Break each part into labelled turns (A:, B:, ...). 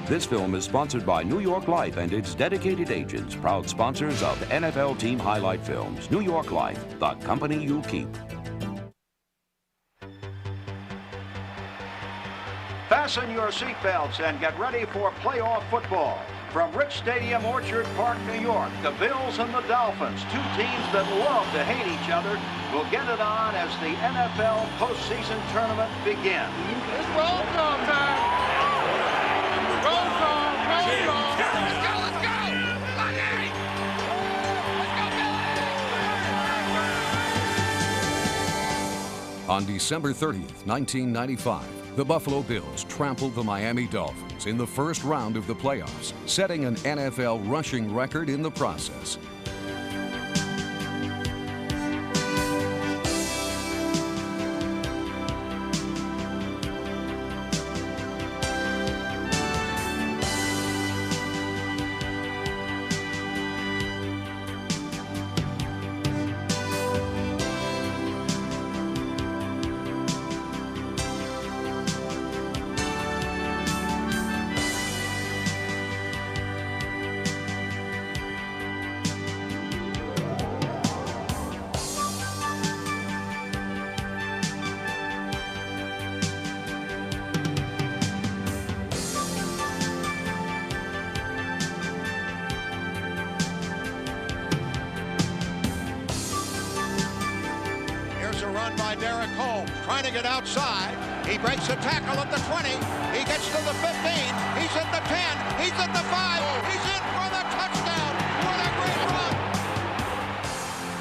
A: This film is sponsored by New York Life and its dedicated agents, proud sponsors of NFL Team Highlight Films. New York Life, the company you keep.
B: Fasten your seatbelts and get ready for playoff football. From Rich Stadium, Orchard Park, New York, the Bills and the Dolphins, two teams that love to hate each other, will get it on as the NFL postseason tournament begins.
C: It's roll call time. Roll call, roll call. Let's go, let's go. Money. Let's go, Bills.
D: On December 30th, 1995, the Buffalo Bills trampled the Miami Dolphins in the first round of the playoffs, setting an NFL rushing record in the process.
E: Derek Holmes trying to get outside. He breaks a tackle at the 20. He gets to the 15. He's at the 10. He's at the 5. He's in for the touchdown. What a great run.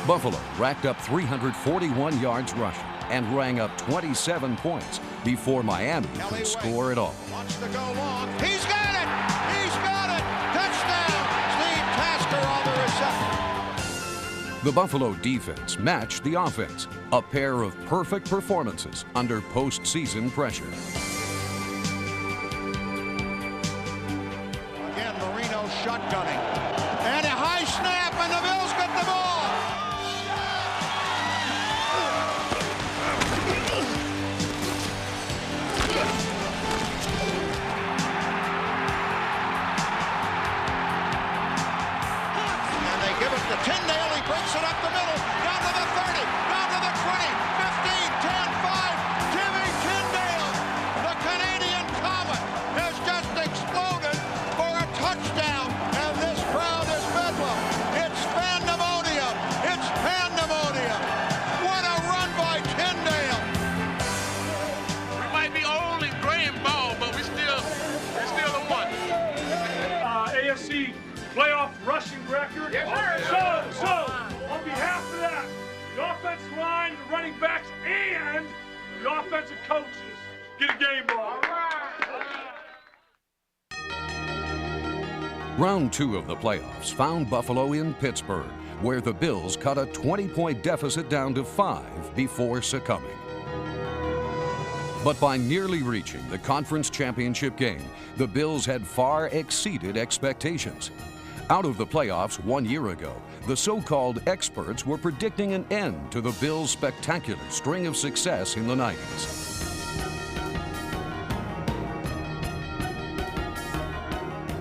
D: Buffalo racked up 341 yards rushing and rang up 27 points before Miami could score at all.
E: Wants to go long. He's got it. He's got it. Touchdown. Steve Tasker on the reception.
D: The Buffalo defense matched the offense, a pair of perfect performances under postseason pressure.
E: Again, Marino shotgunning. And a high snap, and the Bills get the ball. And they give it to Tyndale. He breaks it up the middle, down to the 30, down to the 20, 15, 10, 5. Jimmy Tyndale, the Canadian Comet, has just exploded for a touchdown. And this crowd is bedlam. It's pandemonium. It's pandemonium. What a run by Tyndale.
C: We might be old and gray and bald, but we're still the one.
F: AFC playoff rushing record.
C: Yes, sir.
F: So, on behalf of that, the offensive line, the running backs, and the offensive coaches, get a game ball.
D: Round 2 of the playoffs found Buffalo in Pittsburgh, where the Bills cut a 20-point deficit down to 5 before succumbing. But by nearly reaching the conference championship game, the Bills had far exceeded expectations. Out of the playoffs 1 year ago, the so-called experts were predicting an end to the Bills' spectacular string of success in the 90s.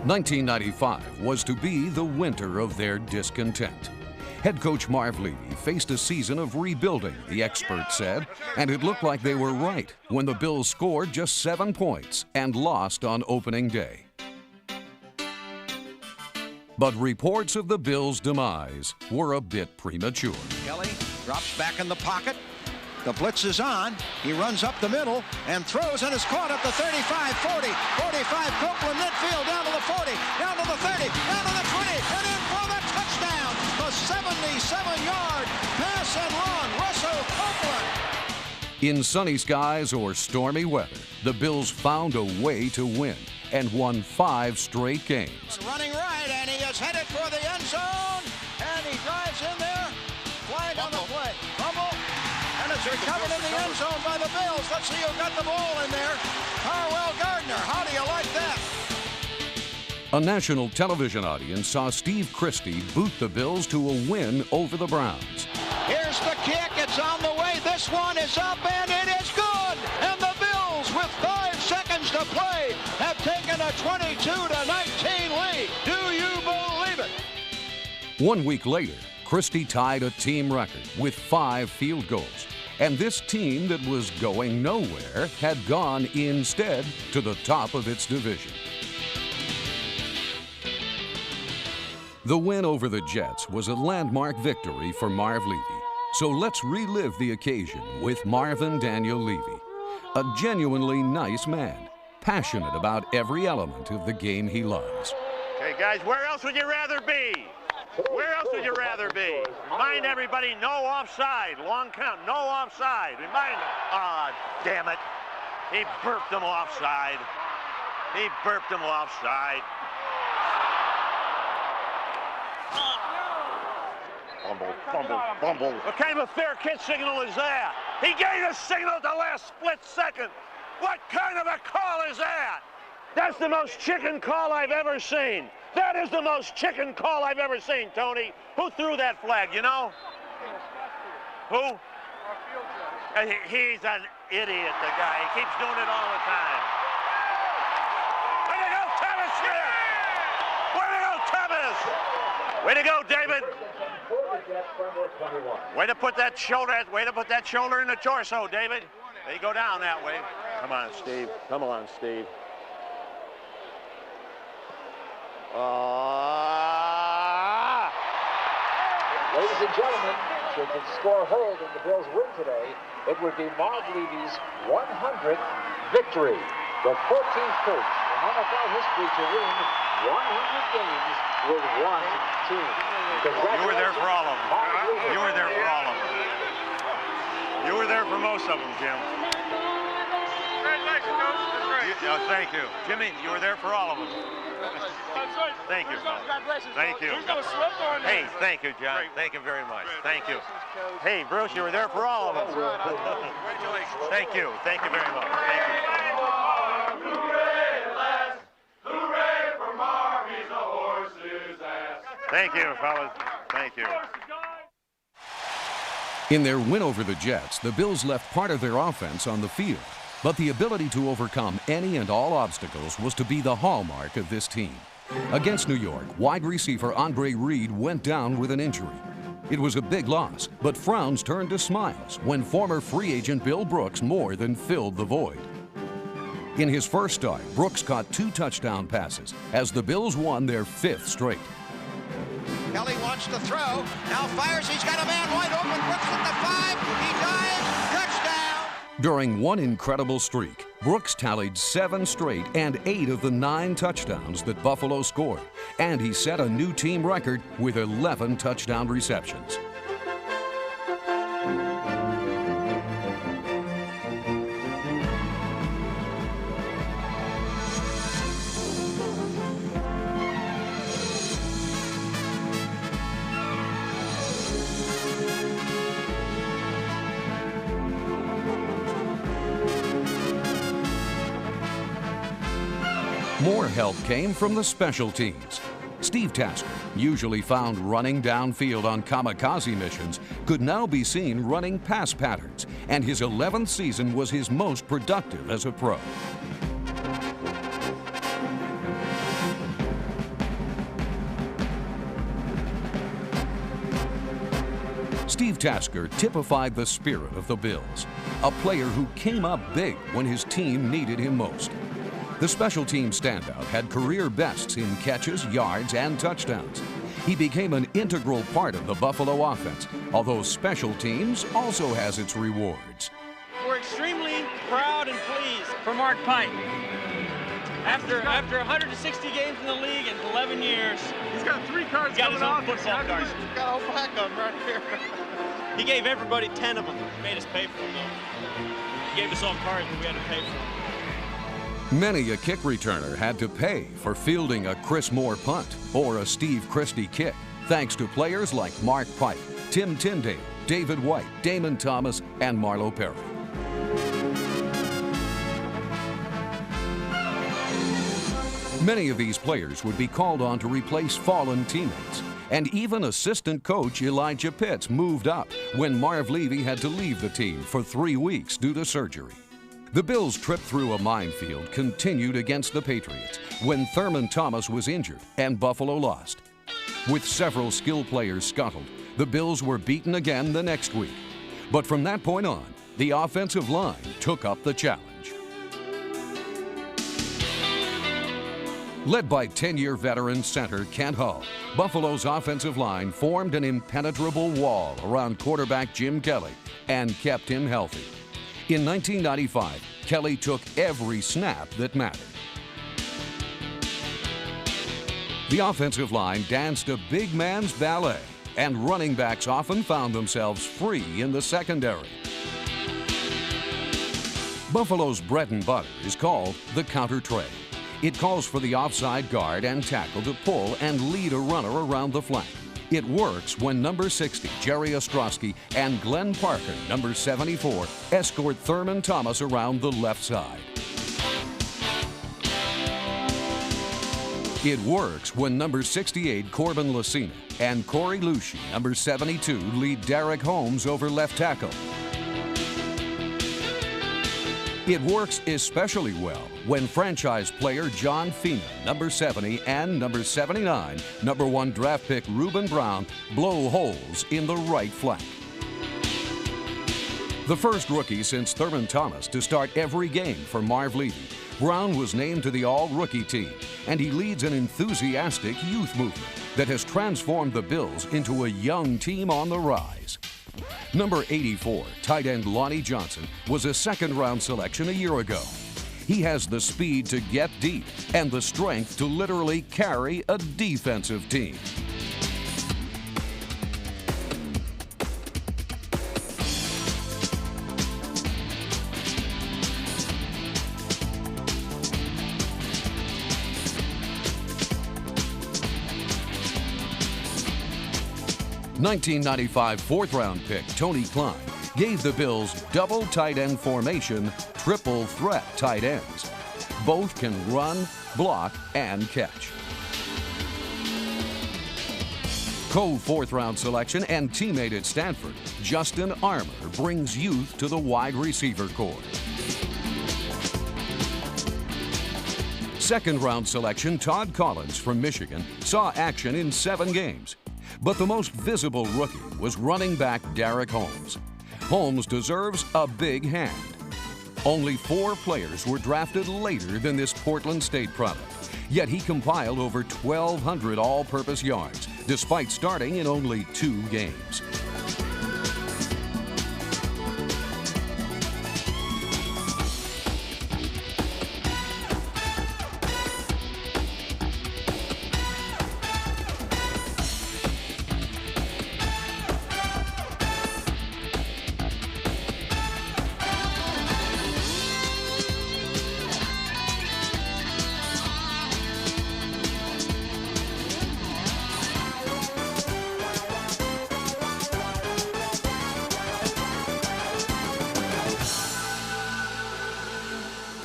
D: '95 was to be the winter of their discontent. Head coach Marv Levy faced a season of rebuilding, the experts said, and it looked like they were right when the Bills scored just 7 points and lost on opening day. But reports of the Bills' demise were a bit premature.
E: Kelly drops back in the pocket. The blitz is on. He runs up the middle and throws and is caught at the 35, 40, 45. Copeland midfield down to the 40, down to the 30, down to the 20, and in for the touchdown. The 77-yard pass and run. Russell Copeland.
D: In sunny skies or stormy weather, the Bills found a way to win and won 5 straight games.
E: Running right, and he is headed for the end zone, and he drives in there. Flag on the play. Fumble, and it's recovered in the end zone by the Bills. Let's see who got the ball in there. Harwell Gardner. How do you like that?
D: A national television audience saw Steve Christie boot the Bills to a win over the Browns.
E: Here's the kick. It's on the way. This one is up, and it is good. And the Bills, with 5 seconds to play, have taken a 22-19 lead. Do you believe it?
D: 1 week later, Christie tied a team record with 5 field goals. And this team that was going nowhere had gone instead to the top of its division. The win over the Jets was a landmark victory for Marv Levy. So let's relive the occasion with Marvin Daniel Levy, a genuinely nice man, passionate about every element of the game he loves.
G: Okay, guys, where else would you rather be? Where else would you rather be? Remind everybody, no offside. Long count, no offside. Remind them. Ah, damn it. He burped them offside. He burped them offside. Fumble, fumble, fumble. What kind of a fair catch signal is that? He gave a signal at the last split second. What kind of a call is that? That's the most chicken call I've ever seen. That is the most chicken call I've ever seen, Tony. Who threw that flag, you know? Who? He's an idiot, the guy. He keeps doing it all the time. Way to go, Thomas Smith! Way to go, Thomas! Way to go, David! Way to put that shoulder in the torso, David. They go down that way. Come on, Steve. Come on, Steve.
H: Ladies and gentlemen, should the score hold and the Bills win today, it would be Marv Levy's 100th victory. The 14th coach in NFL history to win 100 games with one team.
G: You were there for all of them. You were there for all of them. You were there for most of them, Jim.
F: Congratulations, Coach.
G: Thank you. Jimmy, you were there for all of them. Thank you. Thank you. Hey, thank you, John. Thank you very much. Thank you. Hey, Bruce, you were there for all of them.
F: Congratulations.
G: Thank you. Thank you very much. Thank you. Thank you, fellas. Thank you.
D: In their win over the Jets, the Bills left part of their offense on the field. But the ability to overcome any and all obstacles was to be the hallmark of this team. Against New York, wide receiver Andre Reed went down with an injury. It was a big loss, but frowns turned to smiles when former free agent Bill Brooks more than filled the void. In his first start, Brooks caught 2 touchdown passes as the Bills won their 5th straight.
E: Kelly wants to throw. Now fires. He's got a man wide open. Brooks at the 5. He dives. Touchdown.
D: During one incredible streak, Brooks tallied 7 straight and 8 of the 9 touchdowns that Buffalo scored. And he set a new team record with 11 touchdown receptions. More help came from the special teams. Steve Tasker, usually found running downfield on kamikaze missions, could now be seen running pass patterns, and his 11th season was his most productive as a pro. Steve Tasker typified the spirit of the Bills, a player who came up big when his team needed him most. The special team standout had career bests in catches, yards, and touchdowns. He became an integral part of the Buffalo offense, although special teams also has its rewards.
I: We're extremely proud and pleased for Mark Pike. After 160 games in the league in 11 years,
F: He's got 3 cards.
I: He's got his own football card.
F: He's got a whole pack of them right here.
I: He gave everybody 10 of them. He made us pay for them, though. He gave us all cards, but we had to pay for them.
D: Many a kick returner had to pay for fielding a Chris Moore punt or a Steve Christie kick, thanks to players like Mark Pike, Tim Tyndale, David White, Damon Thomas, and Marlo Perry. Many of these players would be called on to replace fallen teammates, and even assistant coach Elijah Pitts moved up when Marv Levy had to leave the team for 3 weeks due to surgery. The Bills' trip through a minefield continued against the Patriots when Thurman Thomas was injured and Buffalo lost. With several skill players scuttled, the Bills were beaten again the next week. But from that point on, the offensive line took up the challenge. Led by 10-year veteran center Kent Hull, Buffalo's offensive line formed an impenetrable wall around quarterback Jim Kelly and kept him healthy. In 1995, Kelly took every snap that mattered. The offensive line danced a big man's ballet, and running backs often found themselves free in the secondary. Buffalo's bread and butter is called the counter trade. It calls for the offside guard and tackle to pull and lead a runner around the flank. It works when number 60, Jerry Ostrowski, and Glenn Parker, number 74, escort Thurman Thomas around the left side. It works when number 68, Corbin Lucina, and Corey Lucci, number 72, lead Derek Holmes over left tackle. It works especially well when franchise player John Fina, number 70, and number 79, number 1 draft pick Reuben Brown blow holes in the right flank. The first rookie since Thurman Thomas to start every game for Marv Levy, Brown was named to the All-Rookie team, and he leads an enthusiastic youth movement that has transformed the Bills into a young team on the rise. Number 84, tight end Lonnie Johnson, was a second-round selection a year ago. He has the speed to get deep and the strength to literally carry a defensive team. '95 fourth-round pick Tony Klein gave the Bills double tight end formation, triple threat tight ends. Both can run, block, and catch. Co-fourth-round selection and teammate at Stanford, Justin Armour brings youth to the wide receiver corps. Second-round selection Todd Collins from Michigan saw action in 7 games. But the most visible rookie was running back Derek Holmes. Holmes deserves a big hand. Only 4 players were drafted later than this Portland State product, yet he compiled over 1,200 all-purpose yards, despite starting in only 2 games.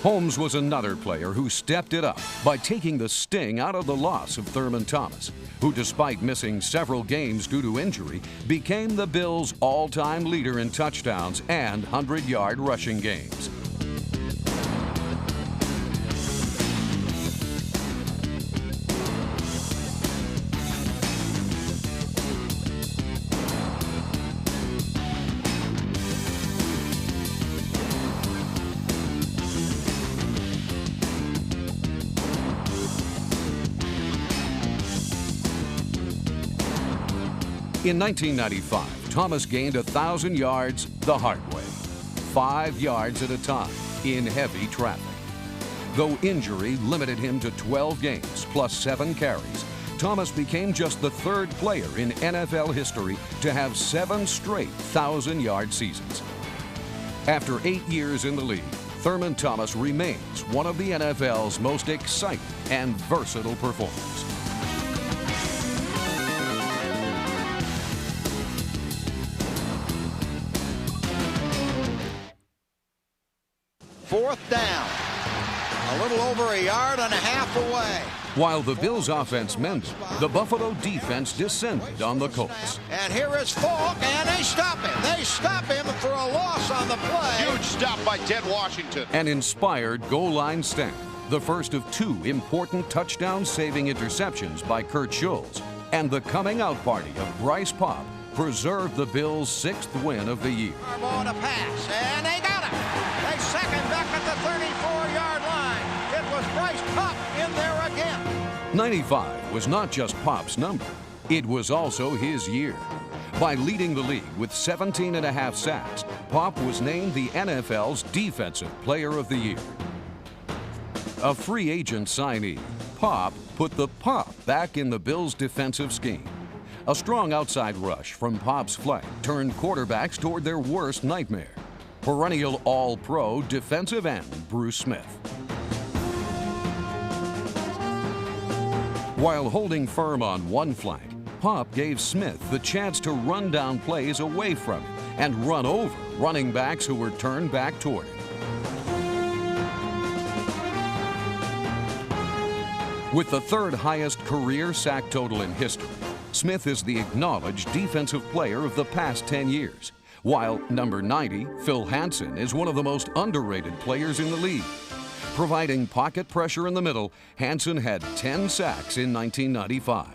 D: Holmes was another player who stepped it up by taking the sting out of the loss of Thurman Thomas, who, despite missing several games due to injury, became the Bills' all-time leader in touchdowns and 100-yard rushing games. In 1995, Thomas gained 1,000 yards the hard way, 5 yards at a time in heavy traffic. Though injury limited him to 12 games plus 7 carries, Thomas became just the 3rd player in NFL history to have 7 straight 1,000-yard seasons. After 8 years in the league, Thurman Thomas remains one of the NFL's most exciting and versatile performers.
E: Fourth down. A little over a yard and a half away.
D: While the Bills' offense mended, the Buffalo defense descended on the Colts.
E: And here is Falk, and they stop him. They stop him for a loss on the play.
J: Huge stop by Ted Washington.
D: An inspired goal line stand, the first of 2 important touchdown-saving interceptions by Kurt Schulz, and the coming out party of Bryce Paup preserved the Bills' 6th win of the year.
E: Harbaugh to pass, and they got him. They second back at the 34-yard line. It was Bryce Paup in there again.
D: 95 was not just Paup's number, it was also his year. By leading the league with 17.5 sacks, Paup was named the NFL's Defensive Player of the Year. A free agent signee, Paup put the pop back in the Bills' defensive scheme. A strong outside rush from Paup's flank turned quarterbacks toward their worst nightmare. Perennial All-Pro defensive end Bruce Smith. While holding firm on one flank, Paup gave Smith the chance to run down plays away from him and run over running backs who were turned back toward him. With the 3rd highest career sack total in history, Smith is the acknowledged defensive player of the past 10 years, while number 90, Phil Hansen, is one of the most underrated players in the league. Providing pocket pressure in the middle, Hansen had 10 sacks in 1995.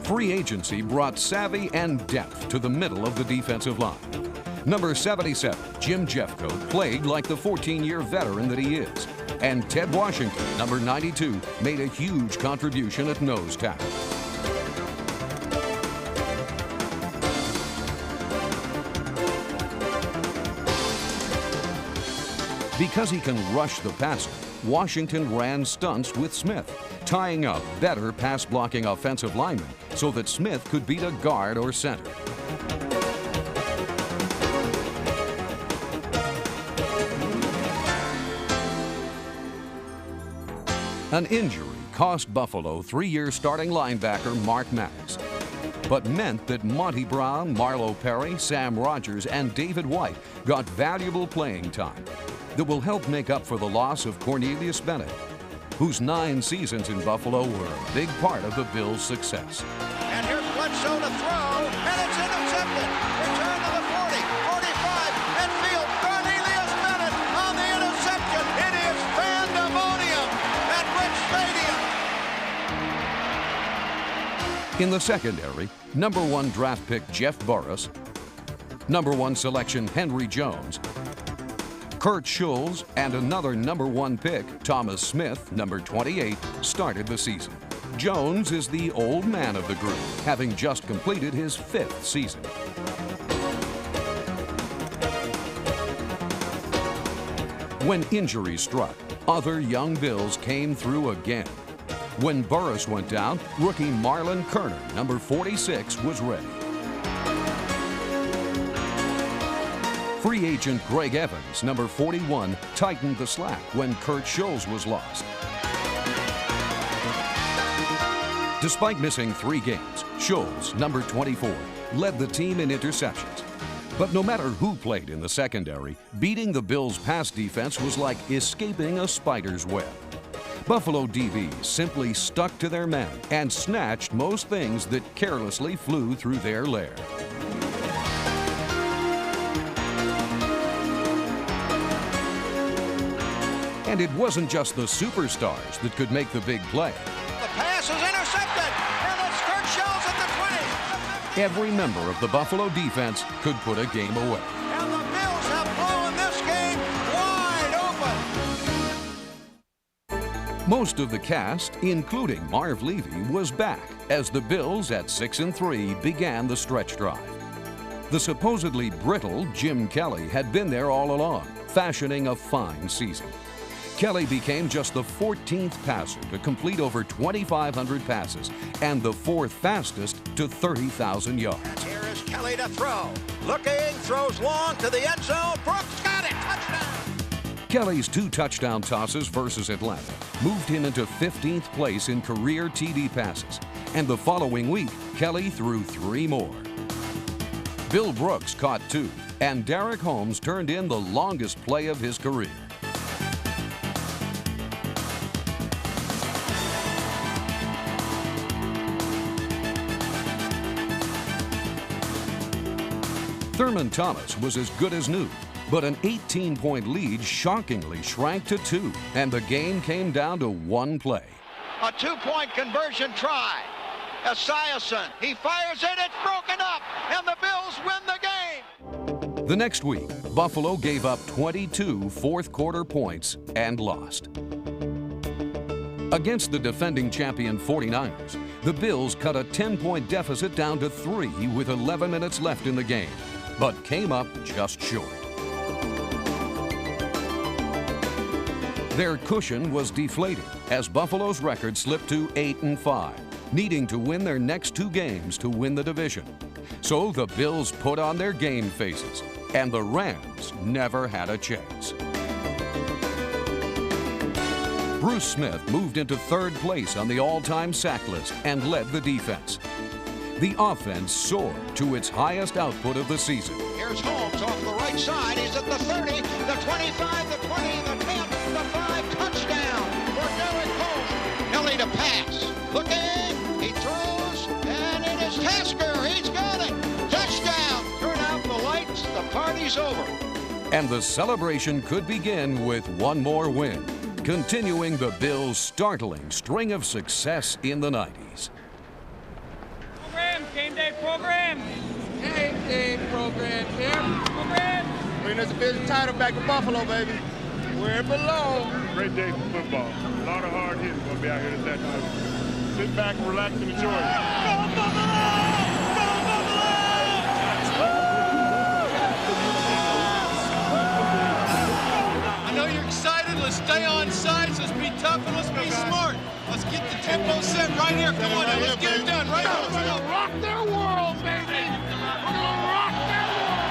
D: Free agency brought savvy and depth to the middle of the defensive line. Number 77, Jim Jeffcoat, played like the 14-year veteran that he is. And Ted Washington, number 92, made a huge contribution at nose tackle. Because he can rush the passer, Washington ran stunts with Smith, tying up better pass-blocking offensive linemen so that Smith could beat a guard or center. An injury cost Buffalo 3-year starting linebacker Mark Maddox, but meant that Monty Brown, Marlo Perry, Sam Rogers, and David White got valuable playing time that will help make up for the loss of Cornelius Bennett, whose 9 seasons in Buffalo were a big part of the Bills' success.
E: And here's Bledsoe to throw, and it's intercepted. Return to the 40, 45, midfield. Cornelius Bennett on the interception. It is pandemonium at Rich Stadium.
D: In the secondary, number 1 draft pick Jeff Burris, number 1 selection Henry Jones, Kurt Schulz, and another number 1 pick, Thomas Smith, number 28, started the season. Jones is the old man of the group, having just completed his 5th season. When injuries struck, other young Bills came through again. When Burris went down, rookie Marlon Kerner, number 46, was ready. Free agent Greg Evans, number 41, tightened the slack when Kurt Schulz was lost. Despite missing 3 games, Schulz, number 24, led the team in interceptions. But no matter who played in the secondary, beating the Bills' pass defense was like escaping a spider's web. Buffalo DBs simply stuck to their men and snatched most things that carelessly flew through their lair. And it wasn't just the superstars that could make the big play.
E: The pass is intercepted, and it's Kurt Schulz at the 20.
D: Every member of the Buffalo defense could put a game away.
E: And the Bills have blown this game wide open.
D: Most of the cast, including Marv Levy, was back as the Bills at 6-3 began the stretch drive. The supposedly brittle Jim Kelly had been there all along, fashioning a fine season. Kelly became just the 14th passer to complete over 2,500 passes and the 4th fastest to 30,000 yards.
E: Here is Kelly to throw. Looking, throws long to the end zone. Brooks got it. Touchdown.
D: Kelly's 2 touchdown tosses versus Atlanta moved him into 15th place in career TD passes. And the following week, Kelly threw 3 more. Bill Brooks caught 2, and Derek Holmes turned in the longest play of his career. Thurman Thomas was as good as new, but an 18-point lead shockingly shrank to 2, and the game came down to 1 play.
E: A 2-point conversion try. Esiason, he fires it, it's broken up, and the Bills win the game.
D: The next week, Buffalo gave up 22 fourth-quarter points and lost. Against the defending champion 49ers, the Bills cut a 10-point deficit down to 3 with 11 minutes left in the game, but came up just short. Their cushion was deflated as Buffalo's record slipped to 8-5, needing to win their next 2 games to win the division. So the Bills put on their game faces, and the Rams never had a chance. Bruce Smith moved into 3rd place on the all-time sack list and led the defense. The offense soared to its highest output of the season.
E: Here's Holmes off the right side. He's at the 30, the 25, the 20, the 10, the 5. Touchdown for Derek Holmes. Kelly to pass. Looking. He throws. And it is Tasker. He's got it. Touchdown. Turn out the lights. The party's over.
D: And the celebration could begin with one more win, continuing the Bills' startling string of success in the 90s.
I: Game day program.
C: Game day program, yeah. Program.
K: Bring us a bit of title back to Buffalo, baby. Where it belongs.
F: Great day for football. A lot of hard hitting going to be out here this afternoon. Sit back, relax, and enjoy it. Go Buffalo! Go Buffalo!
C: I know you're excited. Let's stay on sides. Let's be tough and let's be smart. Let's get the tempo set right here. Come on, now. Let's get it done right now.
F: We're going to rock their world, baby. We're going to rock their world.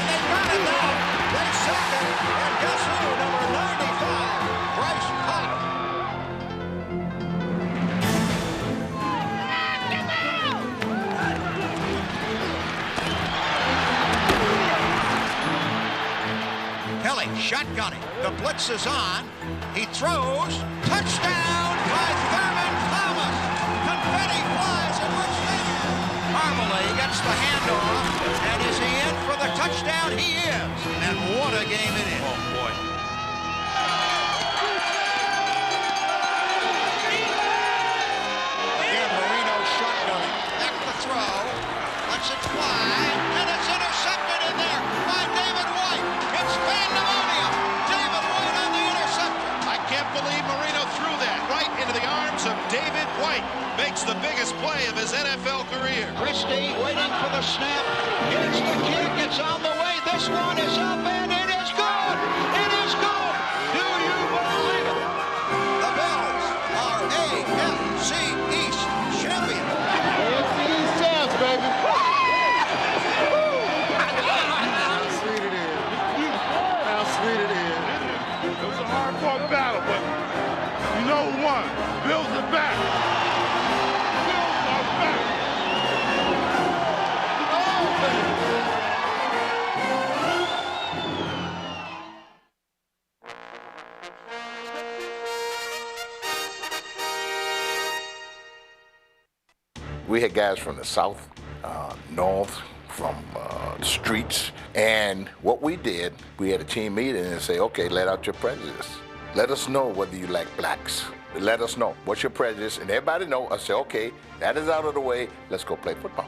E: They got it now. They sack it. And guess who? Number 95, Bryce Hart. Kelly shotgunning. The blitz is on. He throws. Touchdown by Thurman Thomas. Confetti flies at Rich Stadium. Marmalade gets the handoff. And is he in for the touchdown? He is. And what a game it is. Oh, boy. Again, Marino shotgunning. Back the throw. Lets it fly. And it's intercepted in there by David White. It's pandemonium. David White on the interceptor.
J: I can't believe Marino threw that right into the arms of David White. Makes the biggest play of his NFL career.
E: Christie waiting for the snap. Here's the kick. It's on the way. This one is up, and it is good. It is good. Do you believe it? The Bills are AFC East champions.
K: AFC East champs, baby. How sweet it is. How sweet it is.
F: It was a hard-fought battle, but you know who won. Bills are back. Bills are back.
L: We had guys from the south, north, from the streets, and what we did, we had a team meeting and say, okay, let out your prejudice. Let us know whether you like blacks. Let us know what's your prejudice, and everybody know. I said, okay, that is out of the way. Let's go play football.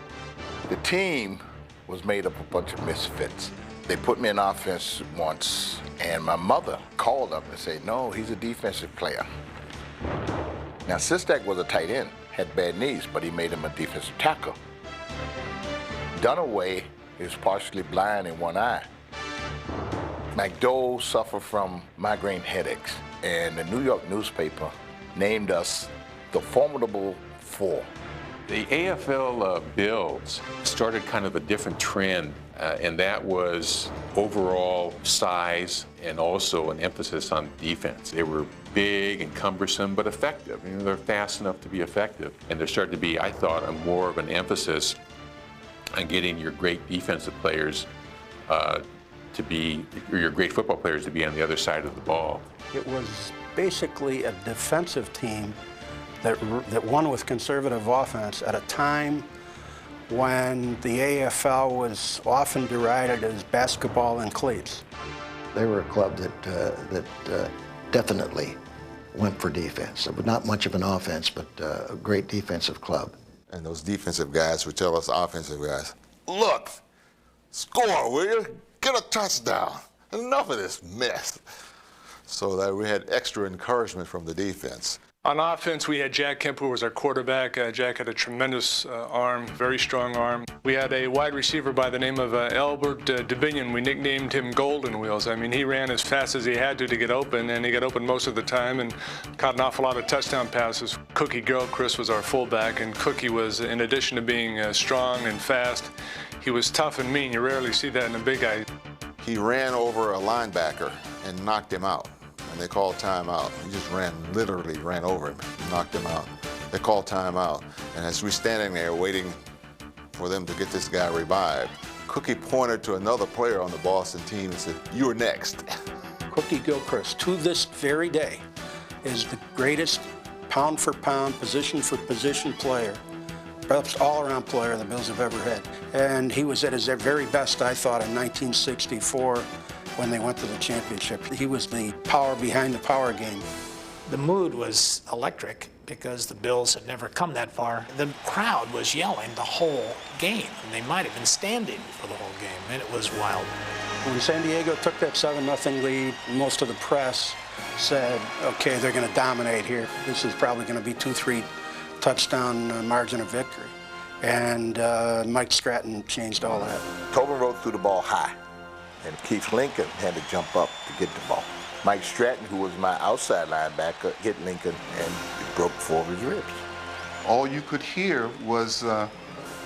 L: The team was made up of a bunch of misfits. They put me in offense once, and my mother called up and said, no, he's a defensive player. Now, Sistak was a tight end, had bad knees, but he made him a defensive tackle. Dunaway is partially blind in one eye. McDowell suffered from migraine headaches, and the New York newspaper named us the Formidable Four.
M: The AFL Bills started kind of a different trend, and that was overall size and also an emphasis on defense. They were big and cumbersome, but effective. You know, they're fast enough to be effective. And there started to be, I thought, more of an emphasis on getting your great defensive players to be, or your great football players to be on the other side of the ball.
N: It was basically a defensive team that won with conservative offense at a time when the AFL was often derided as basketball and cleats.
O: They were a club that definitely went for defense. It was not much of an offense, but a great defensive club.
K: And those defensive guys would tell us offensive guys, look, score, will you? Get a touchdown. Enough of this mess. So that we had extra encouragement from the defense.
F: On offense, we had Jack Kemp, who was our quarterback. Jack had a tremendous arm, very strong arm. We had a wide receiver by the name of Albert DeBinion. We nicknamed him Golden Wheels. I mean, he ran as fast as he had to get open, and he got open most of the time and caught an awful lot of touchdown passes. Cookie Gilchrist was our fullback, and Cookie was, in addition to being strong and fast, he was tough and mean. You rarely see that in a big guy.
K: He ran over a linebacker and knocked him out. And they called timeout. He just literally ran over him, knocked him out. They called timeout. And as we're standing there waiting for them to get this guy revived, Cookie pointed to another player on the Boston team and said, "You're next."
N: Cookie Gilchrist, to this very day, is the greatest pound for pound, position for position player, perhaps all-around player the Bills have ever had. And he was at his very best, I thought, in 1964. When they went to the championship. He was the power behind the power game.
P: The mood was electric because the Bills had never come that far. The crowd was yelling the whole game, and they might have been standing for the whole game, and it was wild.
N: When San Diego took that 7-0 lead, most of the press said, okay, they're going to dominate here. This is probably going to be 2-3 touchdown margin of victory. And Mike Stratton changed all that.
L: Tobin Road threw the ball high. And Keith Lincoln had to jump up to get the ball. Mike Stratton, who was my outside linebacker, hit Lincoln and broke 4 of his ribs.
K: All you could hear was the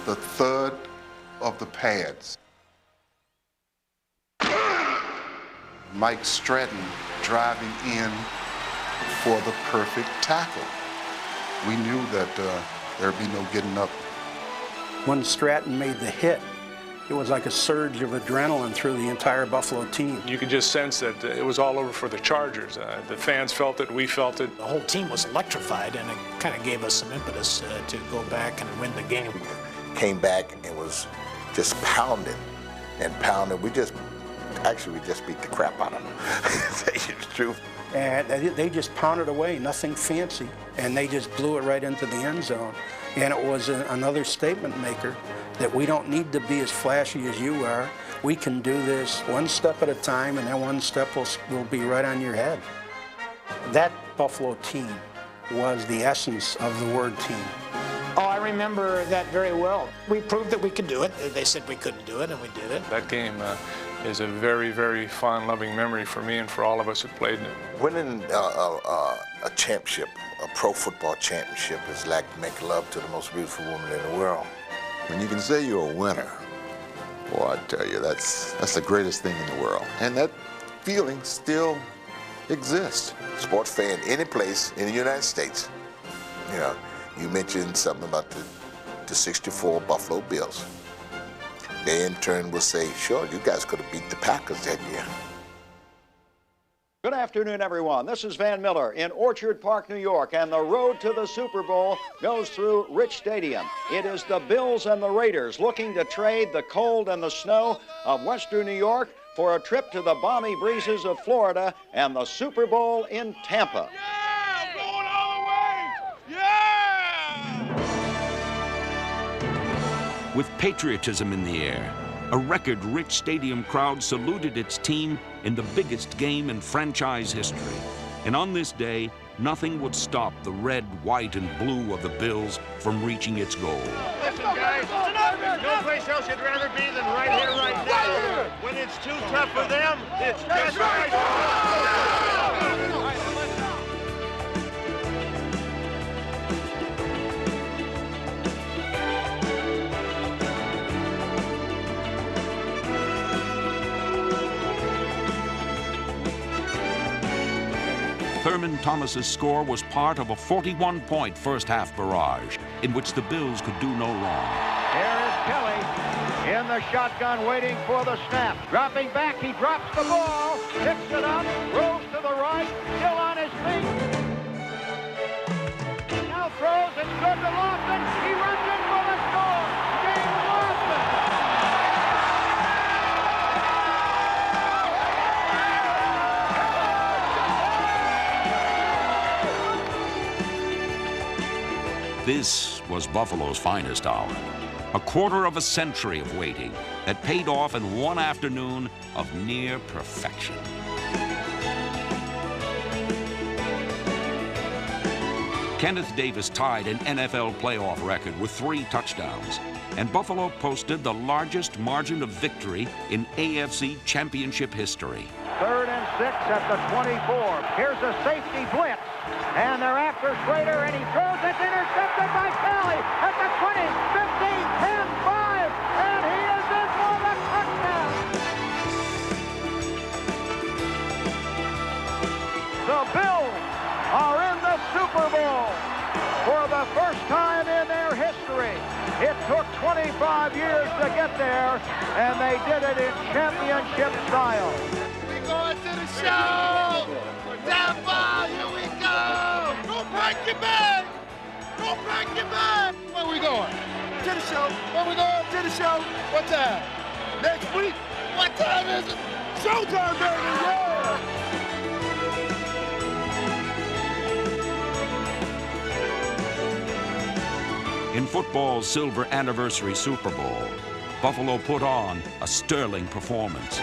K: thud of the pads. Mike Stratton driving in for the perfect tackle. We knew that there'd be no getting up.
N: When Stratton made the hit, it was like a surge of adrenaline through the entire Buffalo team.
F: You could just sense that it was all over for the Chargers. The fans felt it, we felt it.
P: The whole team was electrified, and it kind of gave us some impetus to go back and win the game.
L: Came back and was just pounding and pounding. We just beat the crap out of them. Tell you the truth.
N: And they just pounded away, nothing fancy, and they just blew it right into the end zone. And it was another statement maker that we don't need to be as flashy as you are. We can do this one step at a time, and that one step will be right on your head. That Buffalo team was the essence of the word team.
P: Oh, I remember that very well. We proved that we could do it. They said we couldn't do it, and we did it.
F: That game is a very, very fond, loving memory for me and for all of us who played in it.
L: Winning a championship, a pro football championship, is like making love to the most beautiful woman in the world.
K: When you can say you're a winner, boy, I tell you, that's the greatest thing in the world. And that feeling still exists.
L: Sports fan, any place in the United States, you know, you mentioned something about the 64 Buffalo Bills. They in turn will say, sure, you guys could have beat the Packers that year.
B: Good afternoon, everyone. This is Van Miller in Orchard Park, New York, and the road to the Super Bowl goes through Rich Stadium. It is the Bills and the Raiders looking to trade the cold and the snow of Western New York for a trip to the balmy breezes of Florida and the Super Bowl in Tampa.
C: Yeah, going all the way. Yeah!
A: With patriotism in the air, a record-rich stadium crowd saluted its team in the biggest game in franchise history. And on this day, nothing would stop the red, white, and blue of the Bills from reaching its goal.
G: Listen, guys, no place else you'd rather be than right here, right now. When it's too tough for them, it's just right.
A: Thurman Thomas's score was part of a 41-point first-half barrage in which the Bills could do no wrong.
B: Here is Kelly in the shotgun waiting for the snap. Dropping back, he drops the ball, picks it up, rolls to the right, still on his feet. Now throws, it's good to Lofton. He runs in for the score. James Lofton.
A: This was Buffalo's finest hour. A quarter of a century of waiting that paid off in one afternoon of near perfection. Kenneth Davis tied an NFL playoff record with 3 touchdowns, and Buffalo posted the largest margin of victory in AFC Championship history.
B: 3rd and 6 at the 24. Here's a safety blitz, and they're after Schrader, and he throws it, intercepted by Kelly at the 20, 15, 10, 5, and he is in for the touchdown. The Bills are in the Super Bowl for the first time in their history. It took 25 years to get there, and they did it in championship style.
C: We're going to the show! Tampa, here we go! Go break your bag! Go break your bag! Where we going? To the show. Where we going? To the show. What time? Next week? What time is it? Showtime, baby! Yeah!
A: In football's silver anniversary Super Bowl, Buffalo put on a sterling performance.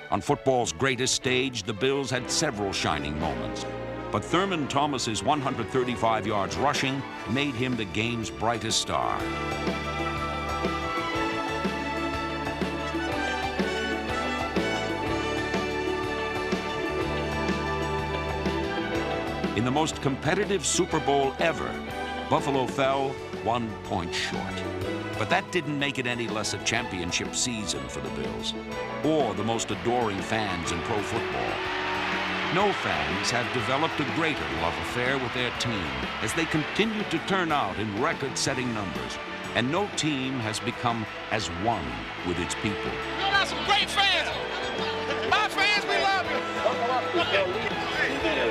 A: On football's greatest stage, the Bills had several shining moments. But Thurman Thomas's 135 yards rushing made him the game's brightest star. In the most competitive Super Bowl ever, Buffalo fell 1 point short. But that didn't make it any less a championship season for the Bills, or the most adoring fans in pro football. No fans have developed a greater love affair with their team as they continue to turn out in record-setting numbers, and no team has become as one with its people.
C: You got some great fans. My fans, we love you.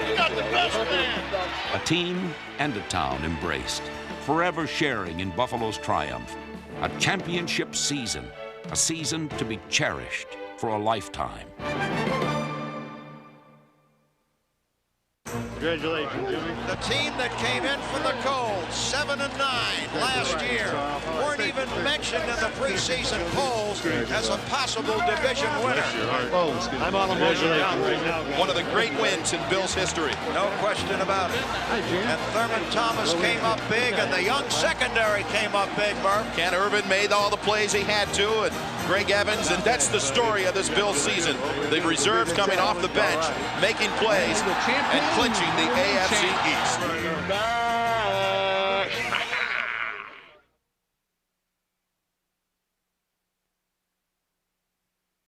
C: You got the best fans.
A: A team and a town embraced, forever sharing in Buffalo's triumph. A championship season, a season to be cherished for a lifetime.
E: Congratulations, Jimmy. The team that came in from the cold, 7-9 last year, weren't even mentioned in the preseason polls as a possible division winner.
J: I'm all emotional right now. One of the great wins in Bills history.
B: No question about it. And Thurman Thomas came up big, and the young secondary came up big, Murph.
J: Ken Irvin made all the plays he had to, and Greg Evans, and that's the story of this Bills season. The reserves coming off the bench, making plays, and clinching the AFC East.